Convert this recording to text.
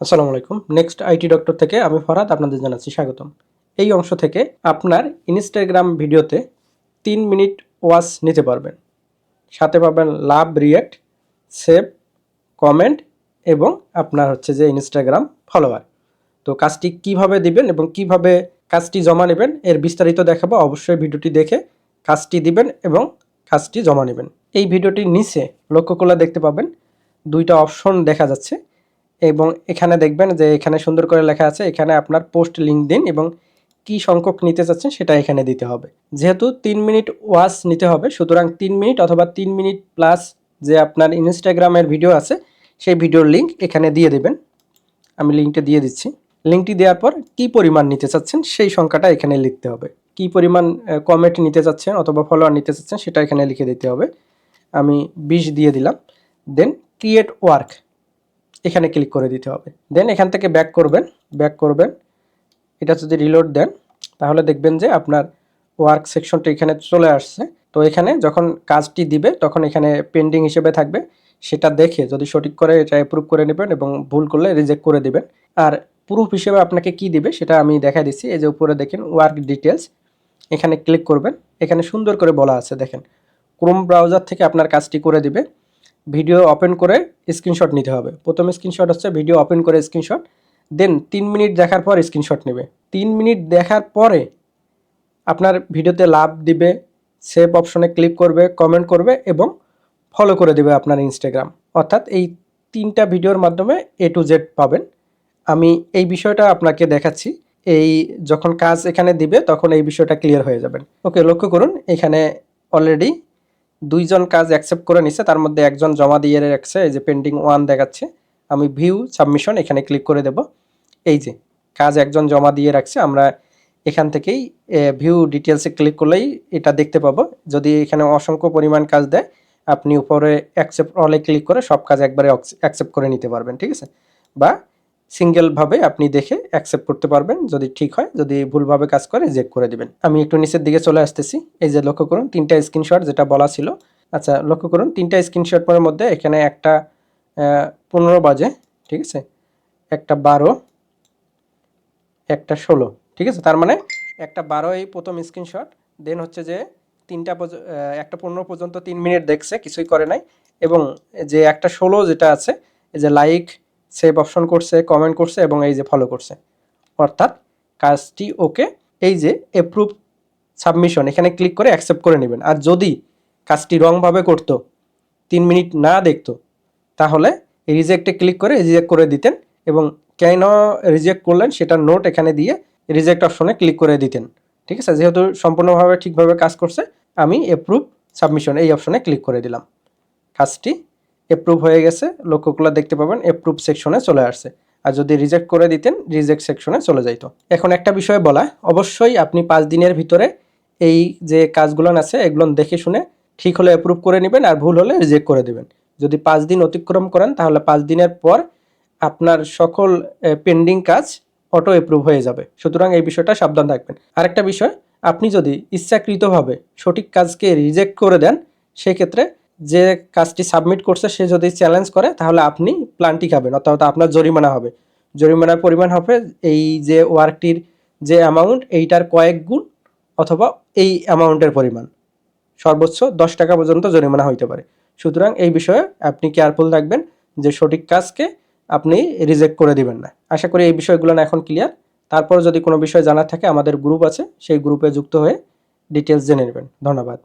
আসসালামু আলাইকুম। Next IT doctor থেকে আমি ফরহাদ আপনাদের জানাচ্ছি স্বাগতম। এই অংশ থেকে আপনার ইনস্টাগ্রাম ভিডিওতে ৩ মিনিট ওয়াচ নিতে পারবেন। সাথে পাবেন লাভ, রিঅ্যাক্ট, সেভ, কমেন্ট এবং আপনার হচ্ছে যে ইনস্টাগ্রাম ফলোয়ার। তো কাজটি কিভাবে দিবেন এবং কিভাবে কাজটি জমা নেবেন এর বিস্তারিত দেখাবো। অবশ্যই ভিডিওটি দেখে কাজটি দিবেন এবং কাজটি জমা নেবেন। এই ভিডিওটির নিচে লক্ষ্য করলে দেখতে পাবেন ২টা অপশন দেখা যাচ্ছে এবং এখানে দেখবেন যে এখানে সুন্দর করে লেখা আছে, এখানে আপনার পোস্ট লিঙ্ক দিন এবং কি সংখ্যক নিতে চাচ্ছেন সেটা এখানে দিতে হবে। যেহেতু ৩ মিনিট ওয়াচ নিতে হবে, সুতরাং ৩ মিনিট অথবা ৩ মিনিট প্লাস যে আপনার ইনস্টাগ্রামের ভিডিও আছে সেই ভিডিওর লিঙ্ক এখানে দিয়ে দেবেন। আমি লিঙ্কটা দিয়ে দিচ্ছি। লিঙ্কটি দেওয়ার পর কি পরিমাণ নিতে চাচ্ছেন সেই সংখ্যাটা এখানে লিখতে হবে। কি পরিমাণ কমেন্ট নিতে চাচ্ছেন অথবা ফলোয়ার নিতে চাচ্ছেন সেটা এখানে লিখে দিতে হবে। আমি ২০ দিয়ে দিলাম। দেন ক্রিয়েট ওয়ার্ক এখানে ক্লিক করে দিতে হবে। দেন এখান থেকে ব্যাক করবেন। এটা যদি রিলোড দেন তাহলে দেখবেন যে আপনার ওয়ার্ক সেকশনটা এখানে চলে আসছে। তো এখানে যখন কাজটি দিবে তখন এখানে পেন্ডিং হিসেবে থাকবে, সেটা দেখে যদি সঠিক করে এটা অ্যাপ্রুভ করে নেবেন এবং ভুল করলে রিজেক্ট করে দিবেন। আর প্রুফ হিসেবে আপনাকে কি দিবে সেটা আমি দেখা দিচ্ছি। এই যে উপরে দেখেন ওয়ার্ক ডিটেলস, এখানে ক্লিক করবেন। এখানে সুন্দর করে বলা আছে দেখেন, ক্রোম ব্রাউজার থেকে আপনার কাজটি করে দিবে। ভিডিও ওপেন করে স্ক্রিনশট নিতে হবে। প্রথম স্ক্রিনশট হচ্ছে ভিডিও ওপেন করে স্ক্রিনশট, দেন ৩ মিনিট দেখার পর স্ক্রিনশট নেবে। ৩ মিনিট দেখার পরে আপনার ভিডিওতে লাভ দিবে, সেভ অপশনে ক্লিক করবে, কমেন্ট করবে এবং ফলো করে দেবে আপনার ইনস্টাগ্রাম। অর্থাৎ এই ৩টা ভিডিওর মাধ্যমে A to Z পাবেন। আমি এই বিষয়টা আপনাকে দেখাচ্ছি। এই যখন কাজ এখানে দিবে তখন এই বিষয়টা ক্লিয়ার হয়ে যাবেন। ওকে, লক্ষ্য করুন এখানে অলরেডি ২ জন কাজ অ্যাকসেপ্ট করে নিছে, তার মধ্যে একজন জমা দিয়ে রাখছে, এই যে পেন্ডিং 1 দেখাচ্ছে। আমি ভিউ সাবমিশন এখানে ক্লিক করে দেব। এই যে কাজ একজন জমা দিয়ে রাখছে, আমরা এখান থেকেই ভিউ ডিটেলসে ক্লিক করলেই এটা দেখতে পাবো। যদি এখানে অসংখ্য পরিমাণ কাজ দেয় আপনি উপরে অ্যাকসেপ্ট অলে ক্লিক করে সব কাজ একবারে অ্যাকসেপ্ট করে নিতে পারবেন, ঠিক আছে? বা সিঙ্গেলভাবে আপনি দেখে অ্যাকসেপ্ট করতে পারবেন, যদি ঠিক হয়। যদি ভুলভাবে কাজ করে রিজেক্ট করে দিবেন। আমি একটু নিচের দিকে চলে আসতেছি। এই যে লক্ষ্য করুন ৩টা স্ক্রিনশট যেটা বলা ছিল। আচ্ছা, লক্ষ্য করুন ৩টা স্ক্রিনশটের মধ্যে এখানে একটা ১৫ বাজে, ঠিক আছে, একটা ১২, একটা ১৬, ঠিক আছে। তার মানে একটা ১২ এই প্রথম স্ক্রিনশট, দেন হচ্ছে যে একটা ১৫ পর্যন্ত ৩ মিনিট দেখছে, কিছুই করে নাই। এবং যে একটা ১৬ যেটা আছে, এই যে লাইক, সেভ অপশন করছে, কমেন্ট করছে এবং এই যে ফলো করছে, অর্থাৎ কাজটি ওকে। এই যে অ্যাপ্রুভ সাবমিশন এখানে ক্লিক করে অ্যাকসেপ্ট করে নেবেন। আর যদি কাজটি রংভাবে করতো, ৩ মিনিট না দেখতো, তাহলে রিজেক্টে ক্লিক করে রিজেক্ট করে দিতেন এবং কেন রিজেক্ট করলেন সেটা নোট এখানে দিয়ে রিজেক্ট অপশনে ক্লিক করে দিতেন, ঠিক আছে। যেহেতু সম্পূর্ণভাবে ঠিকভাবে কাজ করছে, আমি অ্যাপ্রুভ সাবমিশন এই অপশনে ক্লিক করে দিলাম। কাজটি অ্যাপ্রুভ হয়ে গেছে, লক্ষ্যগুলো দেখতে পাবেন অ্যাপ্রুভ সেকশনে চলে আসছে। আর যদি রিজেক্ট করে দিতেন রিজেক্ট সেকশনে চলে যাইতো। এখন একটা বিষয় বলা, অবশ্যই আপনি ৫ দিনের ভিতরে এই যে কাজগুলো আছে এগুলো দেখে শুনে ঠিক হলে অ্যাপ্রুভ করে নেবেন আর ভুল হলে রিজেক্ট করে দেবেন। যদি ৫ দিন অতিক্রম করেন তাহলে ৫ দিনের পর আপনার সকল পেন্ডিং কাজ অটো অ্যাপ্রুভ হয়ে যাবে। সুতরাং এই বিষয়টা সাবধান থাকবেন। আরেকটা বিষয়, আপনি যদি ইচ্ছাকৃতভাবে সঠিক কাজকে রিজেক্ট করে দেন, সেক্ষেত্রে যে কাজটি সাবমিট করছে সে যদি চ্যালেঞ্জ করে তাহলে আপনি প্লান্টি খাবেন, অর্থাৎ আপনার জরিমানা হবে। জরিমানার পরিমাণ হবে এই যে ওয়ার্কটির যে অ্যামাউন্ট এইটার কয়েক গুণ অথবা এই অ্যামাউন্টের পরিমাণ, সর্বোচ্চ ১০ টাকা পর্যন্ত জরিমানা হইতে পারে। সুতরাং এই বিষয়ে আপনি কেয়ারফুল থাকবেন যে সঠিক কাজকে আপনি রিজেক্ট করে দিবেন না। আশা করি এই বিষয়গুলো এখন ক্লিয়ার। তারপর যদি কোনো বিষয় জানার থাকে আমাদের গ্রুপ আছে, সেই গ্রুপে যুক্ত হয়ে ডিটেলস জেনে নেবেন। ধন্যবাদ।